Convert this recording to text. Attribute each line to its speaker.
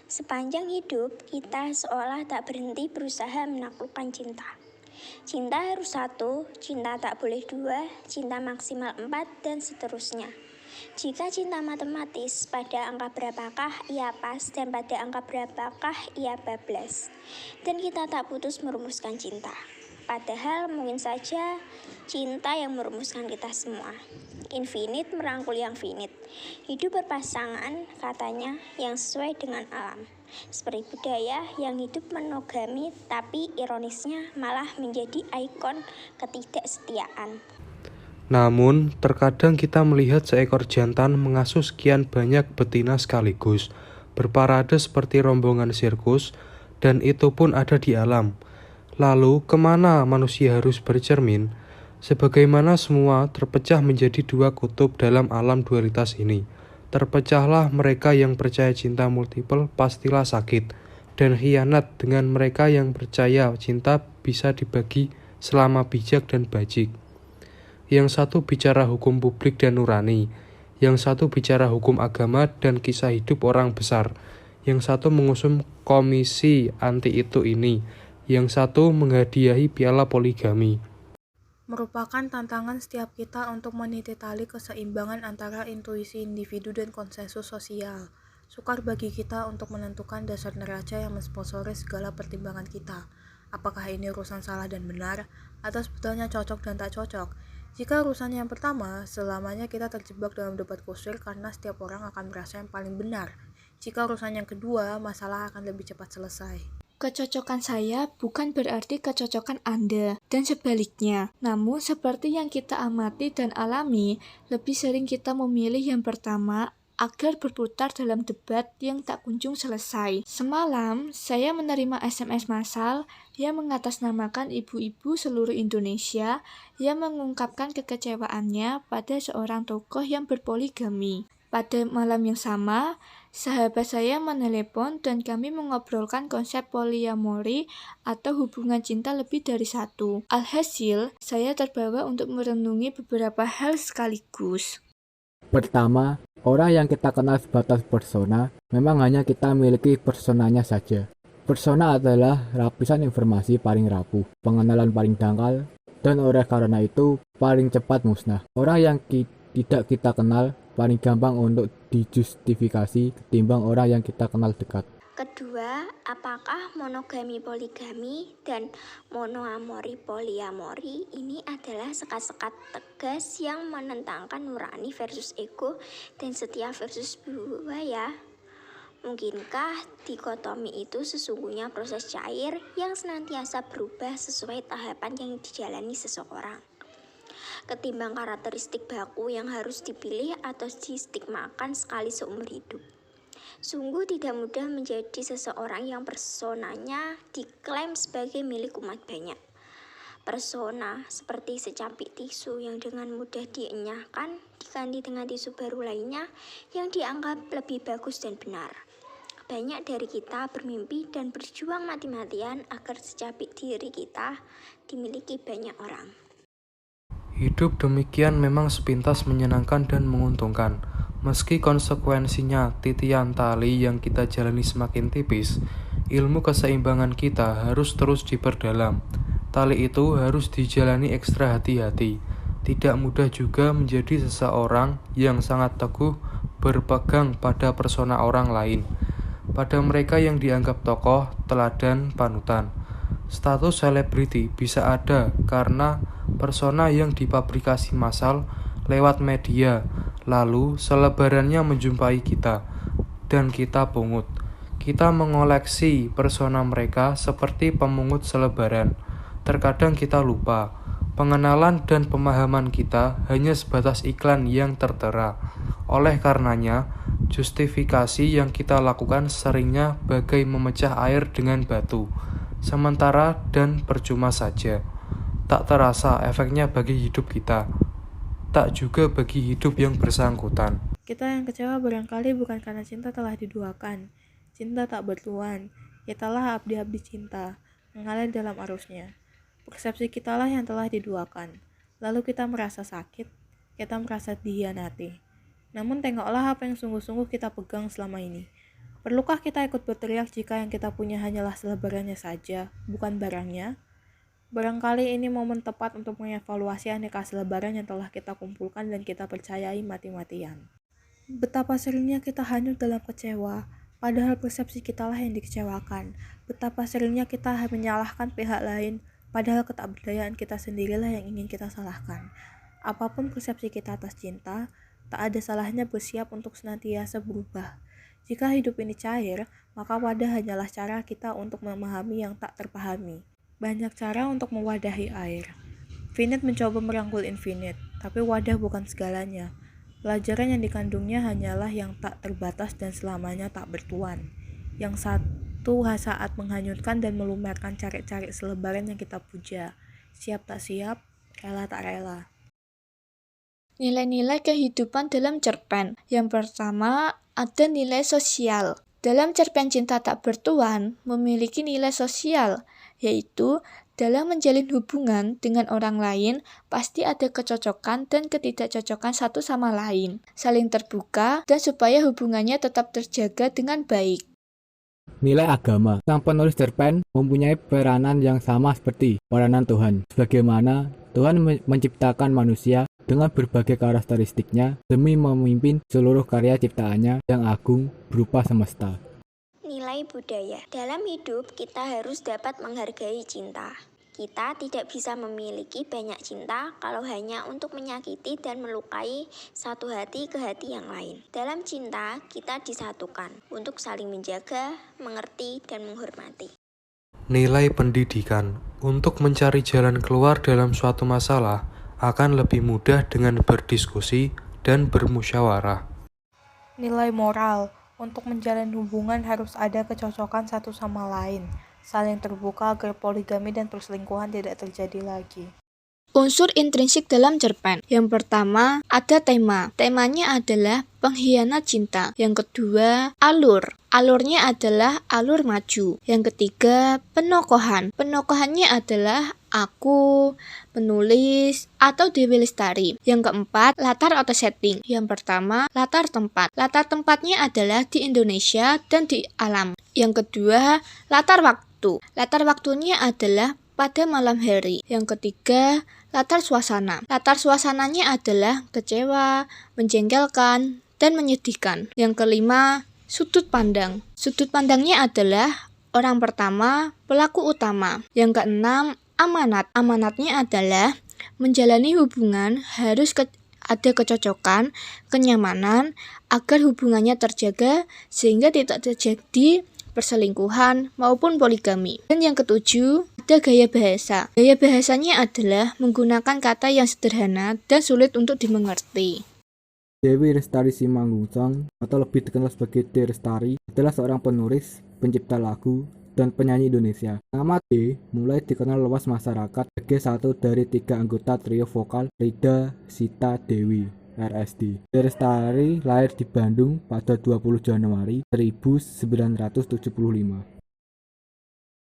Speaker 1: Sepanjang hidup, kita seolah tak berhenti berusaha menaklukkan cinta. Cinta harus satu, cinta tak boleh dua, cinta maksimal 4, dan seterusnya. Jika cinta matematis, pada angka berapakah ia pas dan pada angka berapakah ia bablas. Dan kita tak putus merumuskan cinta. Padahal mungkin saja cinta yang merumuskan kita semua. Infinite merangkul yang finite. Hidup berpasangan katanya yang sesuai dengan alam. Seperti budaya yang hidup monogami tapi ironisnya malah menjadi ikon ketidaksetiaan.
Speaker 2: Namun, terkadang kita melihat seekor jantan mengasuh sekian banyak betina sekaligus, berparade seperti rombongan sirkus, dan itu pun ada di alam. Lalu, kemana manusia harus bercermin? Sebagaimana semua terpecah menjadi dua kutub dalam alam dualitas ini. Terpecahlah mereka yang percaya cinta multiple pastilah sakit, dan khianat dengan mereka yang percaya cinta bisa dibagi selama bijak dan bajik. Yang satu bicara hukum publik dan nurani, yang satu bicara hukum agama dan kisah hidup orang besar, yang satu mengusung komisi anti itu ini, yang satu menghadiahi piala poligami.
Speaker 3: Merupakan tantangan setiap kita untuk meniti tali keseimbangan antara intuisi individu dan konsensus sosial. Sukar bagi kita untuk menentukan dasar neraca yang mensponsori segala pertimbangan kita. Apakah ini urusan salah dan benar, atau sebetulnya cocok dan tak cocok? Jika urusan yang pertama, selamanya kita terjebak dalam debat kusir karena setiap orang akan merasa yang paling benar. Jika urusan yang kedua, masalah akan lebih cepat selesai.
Speaker 4: Kecocokan saya bukan berarti kecocokan Anda, dan sebaliknya. Namun, seperti yang kita amati dan alami, lebih sering kita memilih yang pertama agar berputar dalam debat yang tak kunjung selesai. Semalam, saya menerima SMS massal yang mengatasnamakan ibu-ibu seluruh Indonesia yang mengungkapkan kekecewaannya pada seorang tokoh yang berpoligami. Pada malam yang sama, sahabat saya menelepon dan kami mengobrolkan konsep poliamori atau hubungan cinta lebih dari satu. Alhasil, saya terbawa untuk merenungi beberapa hal sekaligus.
Speaker 5: Pertama, orang yang kita kenal sebatas persona, memang hanya kita miliki personanya saja. Persona adalah lapisan informasi paling rapuh, pengenalan paling dangkal, dan oleh karena itu paling cepat musnah. Orang yang tidak kita kenal paling gampang untuk dijustifikasi ketimbang orang yang kita kenal dekat.
Speaker 1: Kedua, apakah monogami poligami dan monoamori poliamori ini adalah sekat-sekat tegas yang menentangkan nurani versus ego dan setia versus buaya? Mungkinkah dikotomi itu sesungguhnya proses cair yang senantiasa berubah sesuai tahapan yang dijalani seseorang? Ketimbang karakteristik baku yang harus dipilih atau distigmakan sekali seumur hidup. Sungguh tidak mudah menjadi seseorang yang personanya diklaim sebagai milik umat banyak. Persona seperti secapik tisu yang dengan mudah dienyahkan diganti dengan tisu baru lainnya yang dianggap lebih bagus dan benar. Banyak dari kita bermimpi dan berjuang mati-matian agar secapik diri kita dimiliki banyak orang.
Speaker 2: Hidup demikian memang sepintas menyenangkan dan menguntungkan. Meski konsekuensinya titian tali yang kita jalani semakin tipis, ilmu keseimbangan kita harus terus diperdalam. Tali itu harus dijalani ekstra hati-hati. Tidak mudah juga menjadi seseorang yang sangat teguh berpegang pada persona orang lain. Pada mereka yang dianggap tokoh, teladan, panutan. Status selebriti bisa ada karena persona yang dipublikasi massal lewat media, lalu selebarannya menjumpai kita, dan kita pungut. Kita mengoleksi persona mereka seperti pemungut selebaran. Terkadang kita lupa, pengenalan dan pemahaman kita hanya sebatas iklan yang tertera. Oleh karenanya, justifikasi yang kita lakukan seringnya bagai memecah air dengan batu, sementara dan percuma saja. Tak terasa efeknya bagi hidup kita, tak juga bagi hidup yang bersangkutan.
Speaker 3: Kita yang kecewa barangkali bukan karena cinta telah diduakan. Cinta tak bertuan. Kitalah abdi-abdi cinta, mengalir dalam arusnya. Persepsi kitalah yang telah diduakan. Lalu kita merasa sakit, kita merasa dihianati. Namun tengoklah apa yang sungguh-sungguh kita pegang selama ini. Perlukah kita ikut berteriak jika yang kita punya hanyalah selebarannya saja, bukan barangnya? Barangkali ini momen tepat untuk mengevaluasi aneka selebaran yang telah kita kumpulkan dan kita percayai mati-matian. Betapa seringnya kita hanyut dalam kecewa, padahal persepsi kitalah yang dikecewakan. Betapa seringnya kita menyalahkan pihak lain, padahal ketakberdayaan kita sendirilah yang ingin kita salahkan. Apapun persepsi kita atas cinta, tak ada salahnya bersiap untuk senantiasa berubah. Jika hidup ini cair, maka wadah hanyalah cara kita untuk memahami yang tak terpahami. Banyak cara untuk mewadahi air. Finite mencoba merangkul infinite, tapi wadah bukan segalanya. Pelajaran yang dikandungnya hanyalah yang tak terbatas dan selamanya tak bertuan. Yang satu saat menghanyutkan dan melumerkan cari-cari selebaran yang kita puja. Siap tak siap, rela tak rela.
Speaker 4: Nilai-nilai kehidupan dalam cerpen. Yang pertama, ada nilai sosial. Dalam cerpen Cinta Tak Bertuan, memiliki nilai sosial, yaitu dalam menjalin hubungan dengan orang lain, pasti ada kecocokan dan ketidakcocokan satu sama lain, saling terbuka, dan supaya hubungannya tetap terjaga dengan baik.
Speaker 5: Nilai agama. Sang penulis cerpen mempunyai peranan yang sama seperti peranan Tuhan. Sebagaimana Tuhan menciptakan manusia dengan berbagai karakteristiknya demi memimpin seluruh karya ciptaannya yang agung berupa semesta.
Speaker 1: Nilai budaya. Dalam hidup, kita harus dapat menghargai cinta. Kita tidak bisa memiliki banyak cinta kalau hanya untuk menyakiti dan melukai satu hati ke hati yang lain. Dalam cinta, kita disatukan untuk saling menjaga, mengerti, dan menghormati.
Speaker 2: Nilai pendidikan. Untuk mencari jalan keluar dalam suatu masalah akan lebih mudah dengan berdiskusi dan bermusyawarah.
Speaker 3: Nilai moral. Untuk menjalin hubungan harus ada kecocokan satu sama lain, saling terbuka agar poligami dan perselingkuhan tidak terjadi lagi.
Speaker 4: Unsur intrinsik dalam cerpen. Yang pertama, ada tema. Temanya adalah pengkhianat cinta. Yang kedua, alur. Alurnya adalah alur maju. Yang ketiga, penokohan. Penokohannya adalah aku, penulis, atau Dewi Lestari. Yang keempat, latar atau setting. Yang pertama, latar tempat. Latar tempatnya adalah di Indonesia dan di alam. Yang kedua, latar waktu. Latar waktunya adalah pada malam hari. Yang ketiga, latar suasana. Latar suasananya adalah kecewa, menjengkelkan, dan menyedihkan. Yang kelima, sudut pandang. Sudut pandangnya adalah orang pertama, pelaku utama. Yang keenam, amanat. Amanatnya adalah menjalani hubungan harus ada kecocokan, kenyamanan, agar hubungannya terjaga sehingga tidak terjadi perselingkuhan maupun poligami. Dan yang ketujuh, ada gaya bahasa. Gaya bahasanya adalah menggunakan kata yang sederhana dan sulit untuk dimengerti.
Speaker 5: Dewi Lestari Simangunsorn, atau lebih dikenal sebagai D. Lestari, adalah seorang penulis, pencipta lagu, dan penyanyi Indonesia. Nama D mulai dikenal luas masyarakat sebagai satu dari 3 anggota trio vokal Rida Sita Dewi (RSD). D. Lestari lahir di Bandung pada 20 Januari 1975.